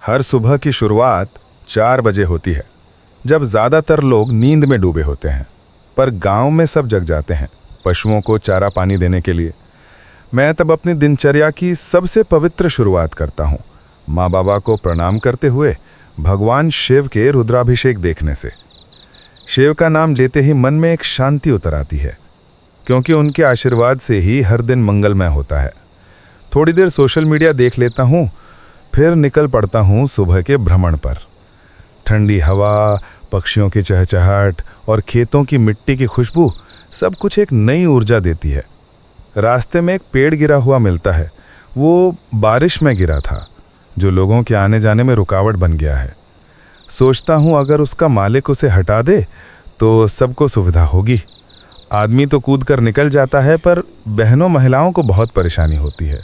हर सुबह की शुरुआत 4 बजे होती है, जब ज़्यादातर लोग नींद में डूबे होते हैं, पर गांव में सब जग जाते हैं पशुओं को चारा पानी देने के लिए। मैं तब अपनी दिनचर्या की सबसे पवित्र शुरुआत करता हूँ, माँ बाबा को प्रणाम करते हुए भगवान शिव के रुद्राभिषेक देखने से। शिव का नाम लेते ही मन में एक शांति उतर आती है, क्योंकि उनके आशीर्वाद से ही हर दिन मंगलमय होता है। थोड़ी देर सोशल मीडिया देख लेता हूँ, फिर निकल पड़ता हूँ सुबह के भ्रमण पर। ठंडी हवा, पक्षियों की चहचहाहट और खेतों की मिट्टी की खुशबू सब कुछ एक नई ऊर्जा देती है। रास्ते में एक पेड़ गिरा हुआ मिलता है। वो बारिश में गिरा था, जो लोगों के आने जाने में रुकावट बन गया है। सोचता हूँ अगर उसका मालिक उसे हटा दे तो सबको सुविधा होगी। आदमी तो कूद कर निकल जाता है, पर बहनों महिलाओं को बहुत परेशानी होती है।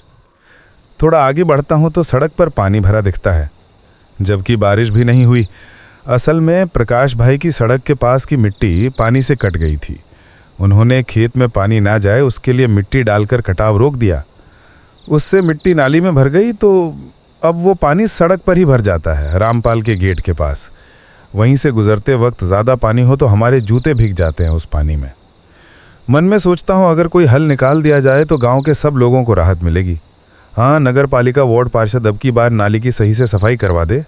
थोड़ा आगे बढ़ता हूँ तो सड़क पर पानी भरा दिखता है, जबकि बारिश भी नहीं हुई। असल में प्रकाश भाई की सड़क के पास की मिट्टी पानी से कट गई थी। उन्होंने खेत में पानी ना जाए उसके लिए मिट्टी डालकर कटाव रोक दिया। उससे मिट्टी नाली में भर गई तो अब वो पानी सड़क पर ही भर जाता है, रामपाल के गेट के पास। वहीं से गुजरते वक्त ज़्यादा पानी हो तो हमारे जूते भीग जाते हैं उस पानी में। मन में सोचता हूँ अगर कोई हल निकाल दिया जाए तो गांव के सब लोगों को राहत मिलेगी। हाँ, नगर पालिका वार्ड पार्षद अब की बार नाली की सही से सफाई करवा दे,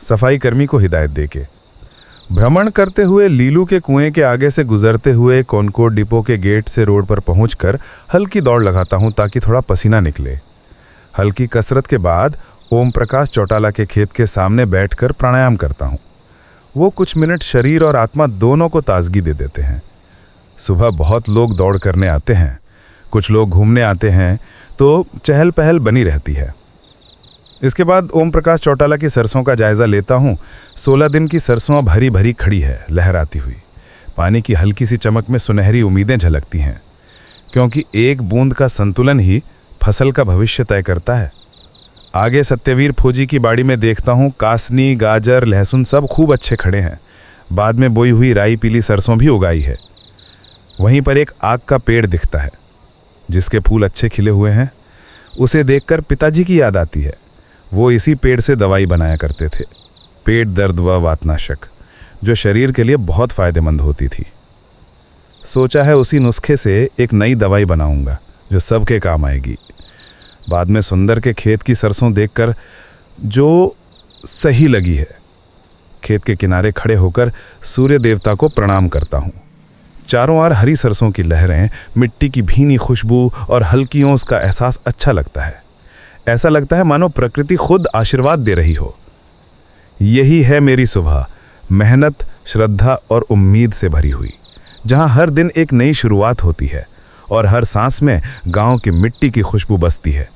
सफाई कर्मी को हिदायत देके। भ्रमण करते हुए लीलू के कुएं के आगे से गुजरते हुए कॉनकोर्ड डिपो के गेट से रोड पर पहुंचकर हल्की दौड़ लगाता हूं ताकि थोड़ा पसीना निकले। हल्की कसरत के बाद ओम प्रकाश चौटाला के खेत के सामने बैठकर प्राणायाम करता हूं। वो कुछ मिनट शरीर और आत्मा दोनों को ताजगी दे देते हैं। सुबह बहुत लोग दौड़ करने आते हैं, कुछ लोग घूमने आते हैं, तो चहल पहल बनी रहती है। इसके बाद ओम प्रकाश चौटाला की सरसों का जायजा लेता हूँ। 16 दिन की सरसों अब हरी भरी खड़ी है, लहराती हुई। पानी की हल्की सी चमक में सुनहरी उम्मीदें झलकती हैं, क्योंकि एक बूंद का संतुलन ही फसल का भविष्य तय करता है। आगे सत्यवीर फौजी की बाड़ी में देखता हूँ कासनी, गाजर, लहसुन सब खूब अच्छे खड़े हैं। बाद में बोई हुई राई पीली सरसों भी उगाई है। वहीं पर एक आक का पेड़ दिखता है, जिसके फूल अच्छे खिले हुए हैं। उसे देखकर पिताजी की याद आती है। वो इसी पेड़ से दवाई बनाया करते थे, पेट दर्द व वातनाशक, जो शरीर के लिए बहुत फ़ायदेमंद होती थी। सोचा है उसी नुस्खे से एक नई दवाई बनाऊंगा जो सबके काम आएगी। बाद में सुंदर के खेत की सरसों देखकर जो सही लगी है, खेत के किनारे खड़े होकर सूर्य देवता को प्रणाम करता हूँ। चारों ओर हरी सरसों की लहरें, मिट्टी की भीनी खुशबू और हल्की ओस का एहसास अच्छा लगता है। ऐसा लगता है मानो प्रकृति खुद आशीर्वाद दे रही हो। यही है मेरी सुबह, मेहनत, श्रद्धा और उम्मीद से भरी हुई, जहां हर दिन एक नई शुरुआत होती है और हर सांस में गांव की मिट्टी की खुशबू बसती है।